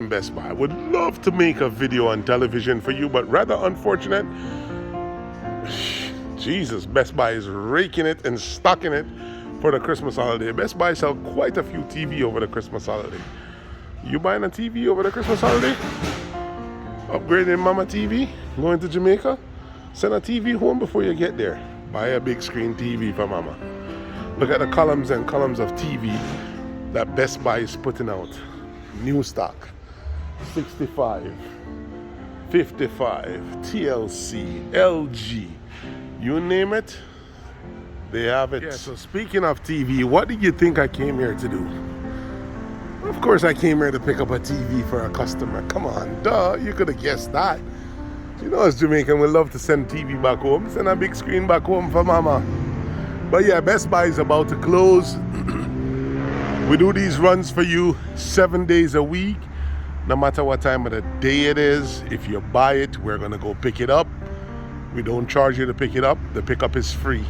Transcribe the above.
Best Buy. I would love to make a video on television for you, but rather unfortunate. Jesus, Best Buy is raking it and stocking it for the Christmas holiday. Best Buy sell quite a few TV over the Christmas holiday. You buying a TV over the Christmas holiday? Upgrading mama TV? Going to Jamaica? Send a TV home before you get there. Buy a big screen TV for mama. Look at the columns and columns of TV that Best Buy is putting out. New stock. 65, 55, TLC, LG, you name it, they have it. Yeah, so speaking of TV, what did you think I came here to do? Of course I came here to pick up a TV for a customer. Come on, duh, you could have guessed that. You know, as Jamaican, we love to send TV back home, send a big screen back home for mama. But yeah, Best Buy is about to close. We do these runs for you 7 days a week. No matter what time of the day it is, if you buy it, we're gonna go pick it up. We don't charge you to pick it up. The pickup is free.